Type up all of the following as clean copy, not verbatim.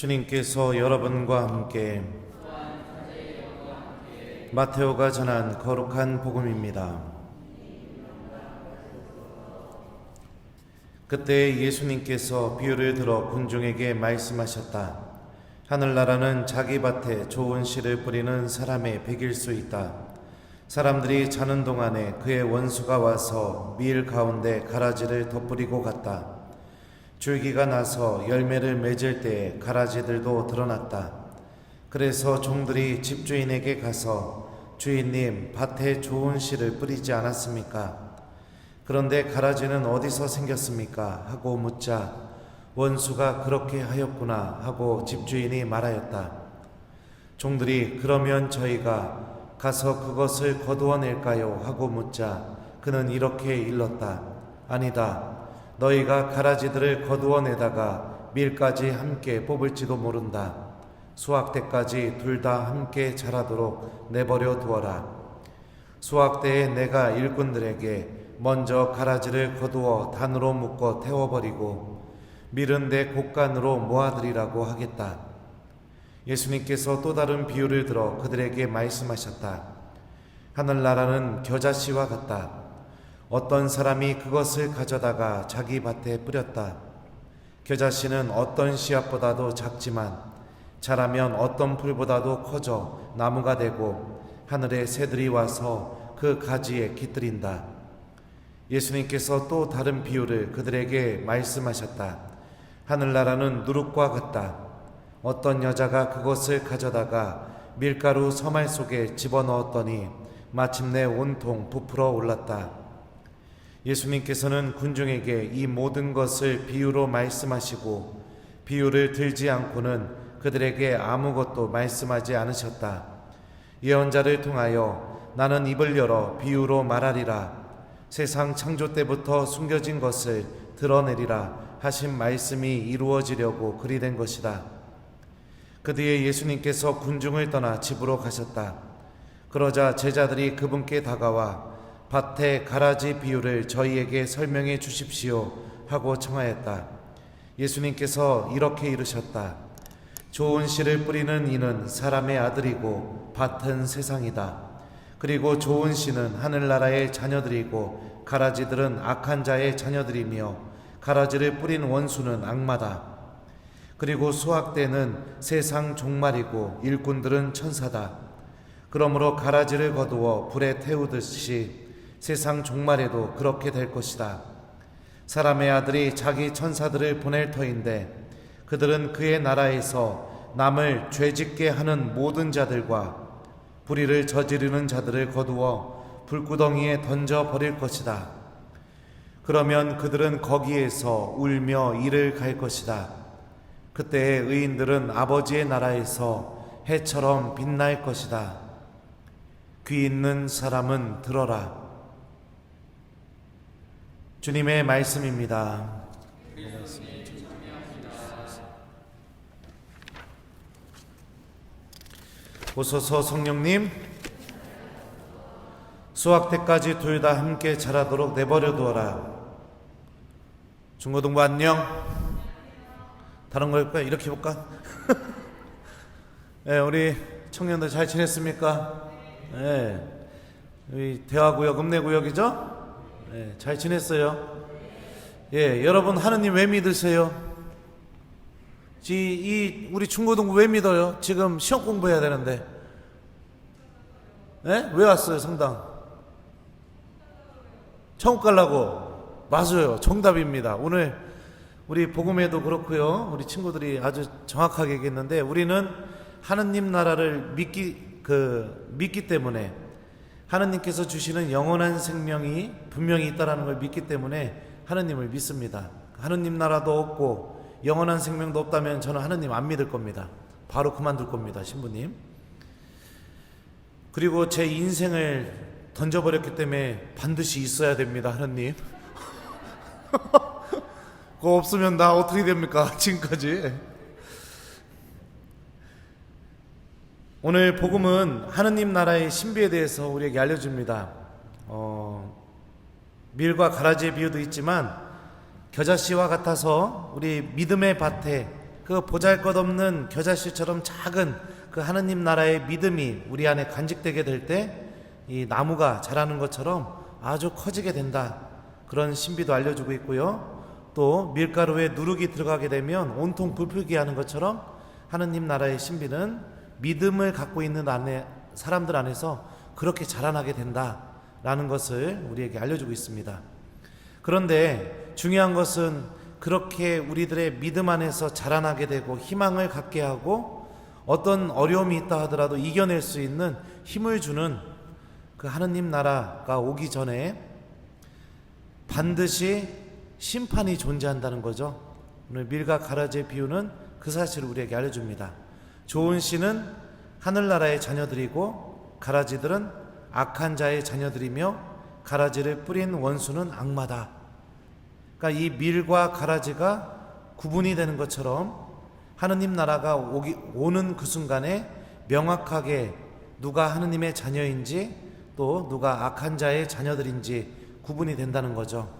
주님께서 여러분과 함께 마테오가 전한 거룩한 복음입니다. 그때 예수님께서 비유를 들어 군중에게 말씀하셨다. 하늘나라는 자기 밭에 좋은 씨를 뿌리는 사람의 백일 수 있다. 사람들이 자는 동안에 그의 원수가 와서 밀 가운데 가라지를 덧뿌리고 갔다. 줄기가 나서 열매를 맺을 때에 가라지들도 드러났다. 그래서 종들이 집주인에게 가서 주인님, 밭에 좋은 씨를 뿌리지 않았습니까? 그런데 가라지는 어디서 생겼습니까? 하고 묻자 원수가 그렇게 하였구나 하고 집주인이 말하였다. 종들이 그러면 저희가 가서 그것을 거두어낼까요? 하고 묻자 그는 이렇게 일렀다. 아니다. 너희가 가라지들을 거두어내다가 밀까지 함께 뽑을지도 모른다. 수확 때까지 둘 다 함께 자라도록 내버려 두어라. 수확 때에 내가 일꾼들에게 먼저 가라지를 거두어 단으로 묶어 태워버리고 밀은 내 곡간으로 모아들이라고 하겠다. 예수님께서 또 다른 비유를 들어 그들에게 말씀하셨다. 하늘나라는 겨자씨와 같다. 어떤 사람이 그것을 가져다가 자기 밭에 뿌렸다. 겨자씨는 어떤 씨앗보다도 작지만 자라면 어떤 풀보다도 커져 나무가 되고 하늘의 새들이 와서 그 가지에 깃들인다. 예수님께서 또 다른 비유를 그들에게 말씀하셨다. 하늘나라는 누룩과 같다. 어떤 여자가 그것을 가져다가 밀가루 서말 속에 집어넣었더니 마침내 온통 부풀어 올랐다. 예수님께서는 군중에게 이 모든 것을 비유로 말씀하시고 비유를 들지 않고는 그들에게 아무것도 말씀하지 않으셨다. 예언자를 통하여 나는 입을 열어 비유로 말하리라. 세상 창조 때부터 숨겨진 것을 드러내리라 하신 말씀이 이루어지려고 그리 된 것이다. 그 뒤에 예수님께서 군중을 떠나 집으로 가셨다. 그러자 제자들이 그분께 다가와 밭의 가라지 비유를 저희에게 설명해 주십시오 하고 청하였다. 예수님께서 이렇게 이르셨다. 좋은 씨를 뿌리는 이는 사람의 아들이고 밭은 세상이다. 그리고 좋은 씨는 하늘나라의 자녀들이고 가라지들은 악한 자의 자녀들이며 가라지를 뿌린 원수는 악마다. 그리고 수확 때는 세상 종말이고 일꾼들은 천사다. 그러므로 가라지를 거두어 불에 태우듯이 세상 종말에도 그렇게 될 것이다. 사람의 아들이 자기 천사들을 보낼 터인데 그들은 그의 나라에서 남을 죄짓게 하는 모든 자들과 불의를 저지르는 자들을 거두어 불구덩이에 던져 버릴 것이다. 그러면 그들은 거기에서 울며 이를 갈 것이다. 그때의 의인들은 아버지의 나라에서 해처럼 빛날 것이다. 귀 있는 사람은 들어라. 주님의 말씀입니다. 오소서 성령님, 수확 때까지 둘 다 함께 자라도록 내버려 두어라. 중고등부 안녕. 다른 거 할까? 이렇게 해볼까? 네, 우리 청년들 잘 지냈습니까? 네, 우리 대화구역, 읍내구역이죠? 네, 잘 지냈어요? 예, 여러분 하느님 왜 믿으세요? 우리 중고등부 왜 믿어요? 지금 시험 공부해야 되는데. 예? 왜 왔어요, 성당? 천국 가려고. 맞아요, 정답입니다. 오늘 우리 복음에도 그렇고요, 우리 친구들이 아주 정확하게 얘기했는데 우리는 하느님 나라를 믿기 때문에 하느님께서 주시는 영원한 생명이 분명히 있다는 걸 믿기 때문에 하느님을 믿습니다. 하느님 나라도 없고 영원한 생명도 없다면 저는 하느님 안 믿을 겁니다. 바로 그만둘 겁니다, 신부님. 그리고 제 인생을 던져버렸기 때문에 반드시 있어야 됩니다, 하느님. 그거 없으면 나 어떻게 됩니까, 지금까지. 오늘 복음은 하느님 나라의 신비에 대해서 우리에게 알려줍니다. 밀과 가라지의 비유도 있지만 겨자씨와 같아서 우리 믿음의 밭에 그 그 보잘것없는 겨자씨처럼 작은 그 하느님 나라의 믿음이 우리 안에 간직되게 될 때 이 나무가 자라는 것처럼 아주 커지게 된다. 그런 신비도 알려주고 있고요. 또 밀가루에 누룩이 들어가게 되면 온통 부풀게 하는 것처럼 하느님 나라의 신비는 믿음을 갖고 있는 사람들 안에서 그렇게 자라나게 된다라는 것을 우리에게 알려주고 있습니다. 그런데 중요한 것은 그렇게 우리들의 믿음 안에서 자라나게 되고 희망을 갖게 하고 어떤 어려움이 있다 하더라도 이겨낼 수 있는 힘을 주는 그 하느님 나라가 오기 전에 반드시 심판이 존재한다는 거죠. 오늘 밀과 가라지의 비유는 그 사실을 우리에게 알려줍니다. 좋은 씨는 하늘나라의 자녀들이고 가라지들은 악한 자의 자녀들이며 가라지를 뿌린 원수는 악마다. 그러니까 이 밀과 가라지가 구분이 되는 것처럼 하느님 나라가 오는 그 순간에 명확하게 누가 하느님의 자녀인지 또 누가 악한 자의 자녀들인지 구분이 된다는 거죠.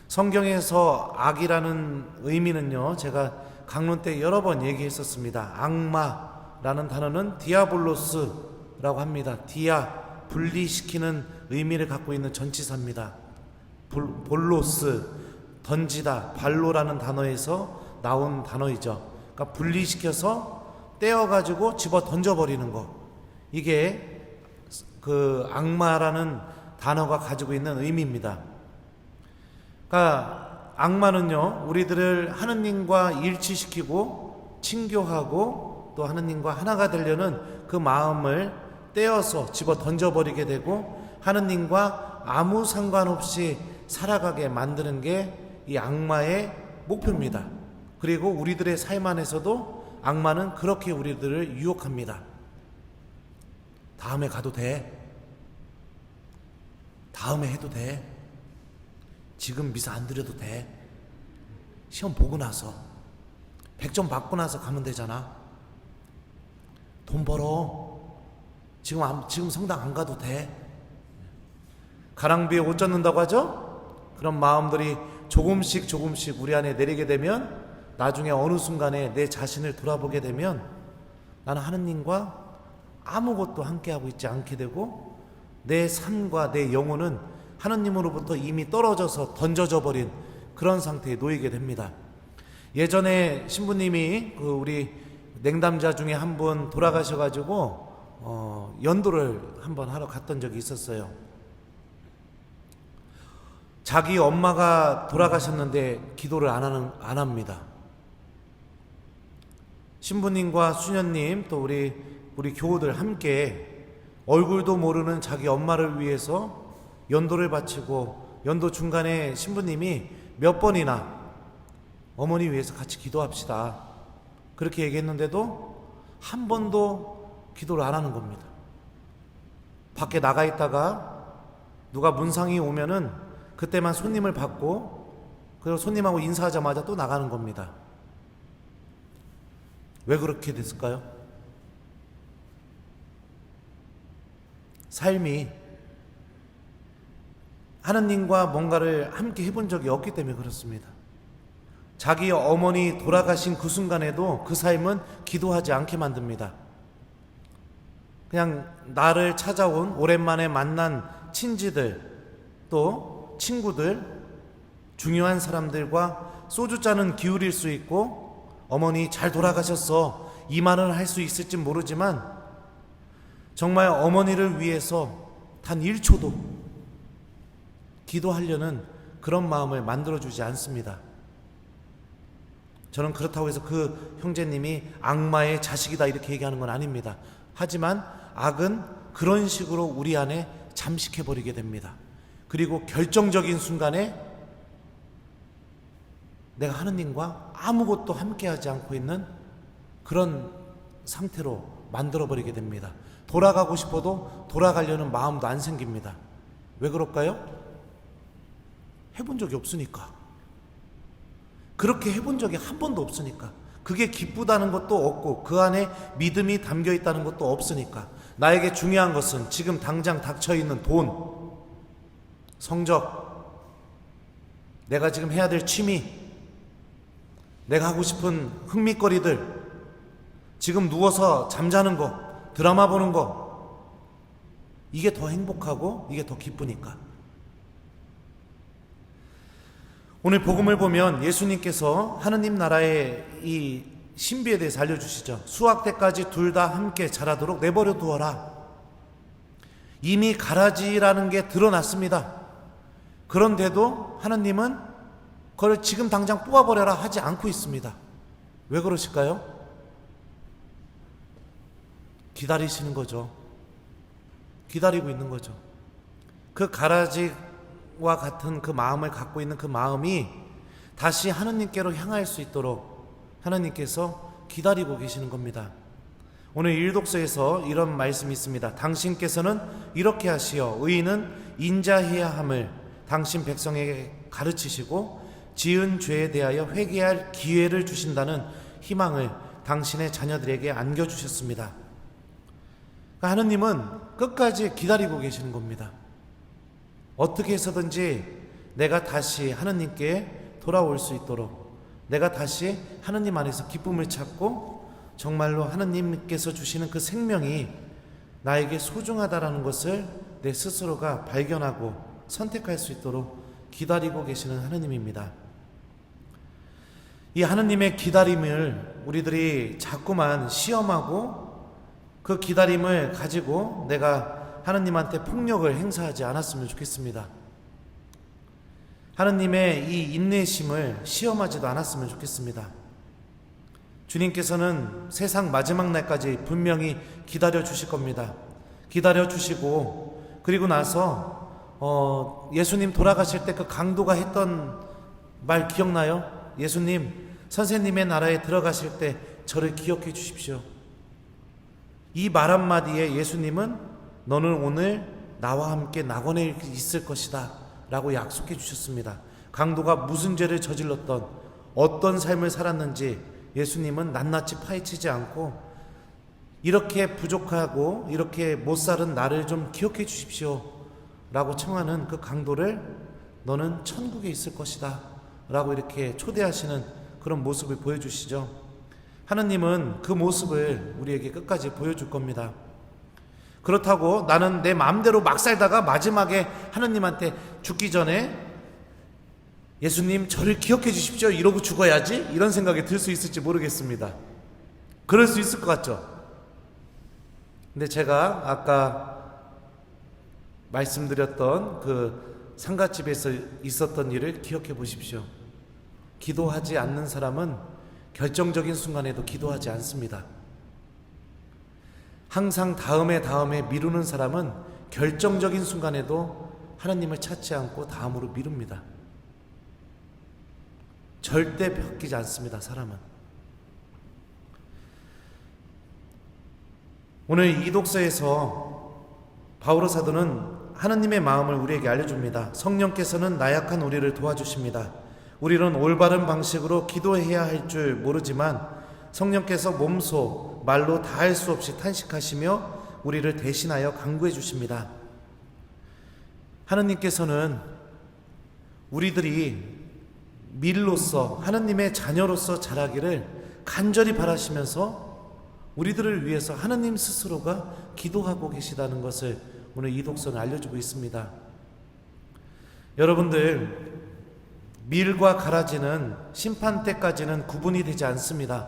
성경에서 악이라는 의미는요, 제가 강론 때 여러 번 얘기했었습니다. 악마라는 단어는 디아볼로스라고 합니다. 디아, 분리시키는 의미를 갖고 있는 전치사입니다. 볼로스, 던지다, 발로라는 단어에서 나온 단어이죠. 그러니까 분리시켜서 떼어가지고 집어 던져버리는 거. 이게 그 악마라는 단어가 가지고 있는 의미입니다. 그러니까 악마는요, 우리들을 하느님과 일치시키고 친교하고 또 하느님과 하나가 되려는 그 마음을 떼어서 집어 던져버리게 되고 하느님과 아무 상관없이 살아가게 만드는 게 이 악마의 목표입니다. 그리고 우리들의 삶 안에서도 악마는 그렇게 우리들을 유혹합니다. 다음에 가도 돼. 다음에 해도 돼. 지금 미사 안 드려도 돼. 시험 보고 나서 100점 받고 나서 가면 되잖아. 돈 벌어. 지금 성당 안 가도 돼. 가랑비에 옷 젖는다고 하죠? 그런 마음들이 조금씩 우리 안에 내리게 되면 나중에 어느 순간에 내 자신을 돌아보게 되면 나는 하느님과 아무것도 함께하고 있지 않게 되고 내 삶과 내 영혼은 하느님으로부터 이미 떨어져서 던져져 버린 그런 상태에 놓이게 됩니다. 예전에 신부님이 우리 냉담자 중에 한 분 돌아가셔가지고 연도를 한번 하러 갔던 적이 있었어요. 자기 엄마가 돌아가셨는데 기도를 안 합니다. 신부님과 수녀님 또 우리 교우들 함께 얼굴도 모르는 자기 엄마를 위해서 연도를 바치고 연도 중간에 신부님이 몇 번이나 어머니 위해서 같이 기도합시다 그렇게 얘기했는데도 한 번도 기도를 안 하는 겁니다. 밖에 나가 있다가 누가 문상이 오면은 그때만 손님을 받고 그리고 손님하고 인사하자마자 또 나가는 겁니다. 왜 그렇게 됐을까요? 삶이 하느님과 뭔가를 함께 해본 적이 없기 때문에 그렇습니다. 자기 어머니 돌아가신 그 순간에도 그 삶은 기도하지 않게 만듭니다. 그냥 나를 찾아온 오랜만에 만난 친지들 또 친구들 중요한 사람들과 소주잔은 기울일 수 있고 어머니 잘 돌아가셨어 이 말을 할 수 있을지 모르지만 정말 어머니를 위해서 단 1초도 기도하려는 그런 마음을 만들어주지 않습니다. 저는 그렇다고 해서 그 형제님이 악마의 자식이다 이렇게 얘기하는 건 아닙니다. 하지만 악은 그런 식으로 우리 안에 잠식해버리게 됩니다. 그리고 결정적인 순간에 내가 하느님과 아무것도 함께하지 않고 있는 그런 상태로 만들어버리게 됩니다. 돌아가고 싶어도 돌아가려는 마음도 안 생깁니다. 왜 그럴까요? 해본 적이 없으니까. 그렇게 해본 적이 한 번도 없으니까. 그게 기쁘다는 것도 없고 그 안에 믿음이 담겨 있다는 것도 없으니까. 나에게 중요한 것은 지금 당장 닥쳐있는 돈, 성적, 내가 지금 해야 될 취미, 내가 하고 싶은 흥미거리들, 지금 누워서 잠자는 거, 드라마 보는 거, 이게 더 행복하고 이게 더 기쁘니까. 오늘 복음을 보면 예수님께서 하느님 나라의 이 신비에 대해서 알려주시죠. 수확 때까지 둘 다 함께 자라도록 내버려 두어라. 이미 가라지라는 게 드러났습니다. 그런데도 하느님은 그걸 지금 당장 뽑아버려라 하지 않고 있습니다. 왜 그러실까요? 기다리시는 거죠. 기다리고 있는 거죠. 그 가라지와 같은 그 마음을 갖고 있는 그 마음이 다시 하느님께로 향할 수 있도록 하느님께서 기다리고 계시는 겁니다. 오늘 일독서에서 이런 말씀이 있습니다. 당신께서는 이렇게 하시어 의인은 인자해야 함을 당신 백성에게 가르치시고 지은 죄에 대하여 회개할 기회를 주신다는 희망을 당신의 자녀들에게 안겨주셨습니다. 그러니까 하느님은 끝까지 기다리고 계시는 겁니다. 어떻게 해서든지 내가 다시 하느님께 돌아올 수 있도록, 내가 다시 하느님 안에서 기쁨을 찾고 정말로 하느님께서 주시는 그 생명이 나에게 소중하다라는 것을 내 스스로가 발견하고 선택할 수 있도록 기다리고 계시는 하느님입니다. 이 하느님의 기다림을 우리들이 자꾸만 시험하고 그 기다림을 가지고 내가 하느님한테 폭력을 행사하지 않았으면 좋겠습니다. 하느님의 이 인내심을 시험하지도 않았으면 좋겠습니다. 주님께서는 세상 마지막 날까지 분명히 기다려 주실 겁니다. 기다려 주시고 그리고 나서 예수님 돌아가실 때 그 강도가 했던 말 기억나요? 예수님, 선생님의 나라에 들어가실 때 저를 기억해 주십시오. 이 말 한마디에 예수님은 너는 오늘 나와 함께 낙원에 있을 것이다 라고 약속해 주셨습니다. 강도가 무슨 죄를 저질렀던 어떤 삶을 살았는지 예수님은 낱낱이 파헤치지 않고 이렇게 부족하고 이렇게 못 살은 나를 좀 기억해 주십시오 라고 청하는 그 강도를 너는 천국에 있을 것이다 라고 이렇게 초대하시는 그런 모습을 보여주시죠. 하느님은 그 모습을 우리에게 끝까지 보여줄 겁니다. 그렇다고 나는 내 마음대로 막 살다가 마지막에 하느님한테 죽기 전에 예수님 저를 기억해 주십시오 이러고 죽어야지 이런 생각이 들 수 있을지 모르겠습니다. 그럴 수 있을 것 같죠. 근데 제가 아까 말씀드렸던 그 상가집에서 있었던 일을 기억해 보십시오. 기도하지 않는 사람은 결정적인 순간에도 기도하지 않습니다. 항상 다음에 미루는 사람은 결정적인 순간에도 하나님을 찾지 않고 다음으로 미룹니다. 절대 바뀌지 않습니다. 사람은. 오늘 이 독서에서 바오로 사도는 하나님의 마음을 우리에게 알려줍니다. 성령께서는 나약한 우리를 도와주십니다. 우리는 올바른 방식으로 기도해야 할 줄 모르지만 성령께서 몸소 말로 다 할 수 없이 탄식하시며 우리를 대신하여 간구해 주십니다. 하느님께서는 우리들이 밀로서 하느님의 자녀로서 자라기를 간절히 바라시면서 우리들을 위해서 하느님 스스로가 기도하고 계시다는 것을 오늘 이 독서는 알려주고 있습니다. 여러분들, 밀과 가라지는 심판 때까지는 구분이 되지 않습니다.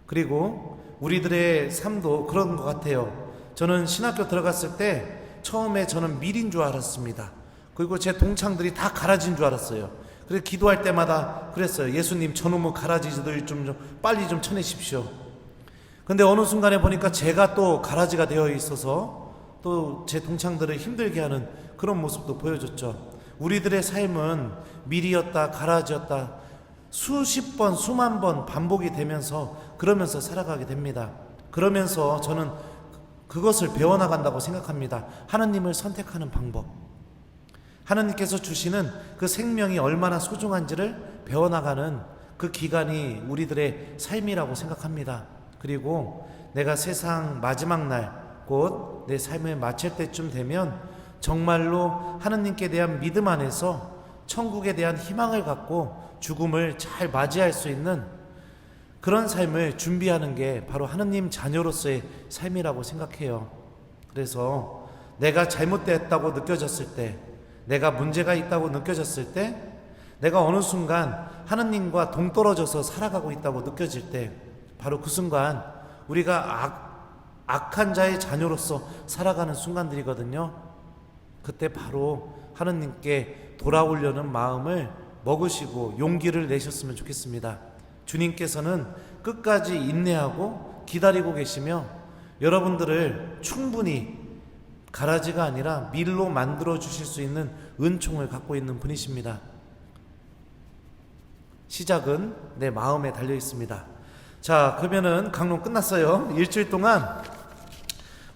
그리고 우리들의 삶도 그런 것 같아요. 저는 신학교 들어갔을 때 처음에 저는 밀인 줄 알았습니다. 그리고 제 동창들이 다 가라지인 줄 알았어요. 그래서 기도할 때마다 그랬어요. 예수님, 저놈의 가라지들 좀 빨리 좀 쳐내십시오. 근데 어느 순간에 보니까 제가 또 가라지가 되어 있어서 또 제 동창들을 힘들게 하는 그런 모습도 보여줬죠. 우리들의 삶은 밀이었다 가라지였다 수십 번 수만 번 반복이 되면서 그러면서 살아가게 됩니다. 그러면서 저는 그것을 배워나간다고 생각합니다. 하나님을 선택하는 방법, 하나님께서 주시는 그 생명이 얼마나 소중한지를 배워나가는 그 기간이 우리들의 삶이라고 생각합니다. 그리고 내가 세상 마지막 날 곧 내 삶을 마칠 때쯤 되면 정말로 하나님께 대한 믿음 안에서 천국에 대한 희망을 갖고 죽음을 잘 맞이할 수 있는 그런 삶을 준비하는 게 바로 하느님 자녀로서의 삶이라고 생각해요. 그래서 내가 잘못됐다고 느껴졌을 때, 내가 문제가 있다고 느껴졌을 때, 내가 어느 순간 하느님과 동떨어져서 살아가고 있다고 느껴질 때, 바로 그 순간 우리가 악한 자의 자녀로서 살아가는 순간들이거든요. 그때 바로 하느님께 돌아오려는 마음을 먹으시고 용기를 내셨으면 좋겠습니다. 주님께서는 끝까지 인내하고 기다리고 계시며 여러분들을 충분히 가라지가 아니라 밀로 만들어 주실 수 있는 은총을 갖고 있는 분이십니다. 시작은 내 마음에 달려 있습니다. 자, 그러면은 강론 끝났어요. 일주일 동안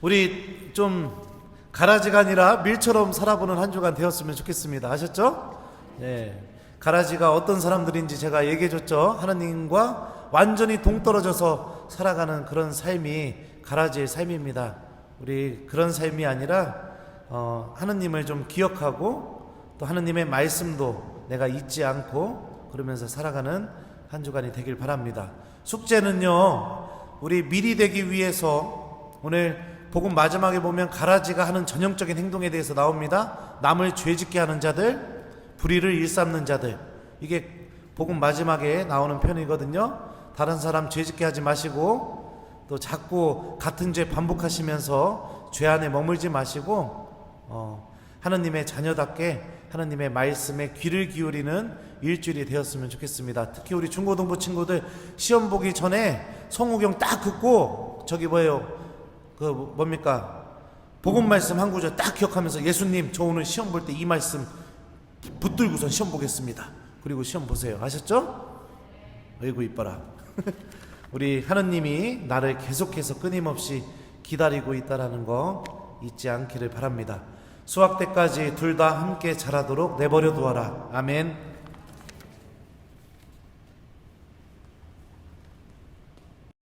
우리 좀 가라지가 아니라 밀처럼 살아보는 한 주간 되었으면 좋겠습니다. 아셨죠? 네. 가라지가 어떤 사람들인지 제가 얘기해줬죠. 하나님과 완전히 동떨어져서 살아가는 그런 삶이 가라지의 삶입니다. 우리 그런 삶이 아니라 하나님을 좀 기억하고 또 하나님의 말씀도 내가 잊지 않고 그러면서 살아가는 한 주간이 되길 바랍니다. 숙제는요, 우리 밀이 되기 위해서 오늘 복음 마지막에 보면 가라지가 하는 전형적인 행동에 대해서 나옵니다. 남을 죄짓게 하는 자들, 불의를 일삼는 자들, 이게 복음 마지막에 나오는 편이거든요. 다른 사람 죄짓게 하지 마시고 또 자꾸 같은 죄 반복하시면서 죄 안에 머물지 마시고 하나님의 자녀답게 하나님의 말씀에 귀를 기울이는 일주일이 되었으면 좋겠습니다. 특히 우리 중고등부 친구들 시험 보기 전에 성우경 딱 긋고 저기 뭐예요? 뭡니까? 복음 말씀 한 구절 딱 기억하면서 예수님 저 오늘 시험 볼 때 이 말씀 붙들고선 시험 보겠습니다. 그리고 시험 보세요. 아셨죠? 어이구 이뻐라. 우리 하느님이 나를 계속해서 끊임없이 기다리고 있다라는 거 잊지 않기를 바랍니다. 수학 때까지 둘 다 함께 자라도록 내버려 두어라. 아멘.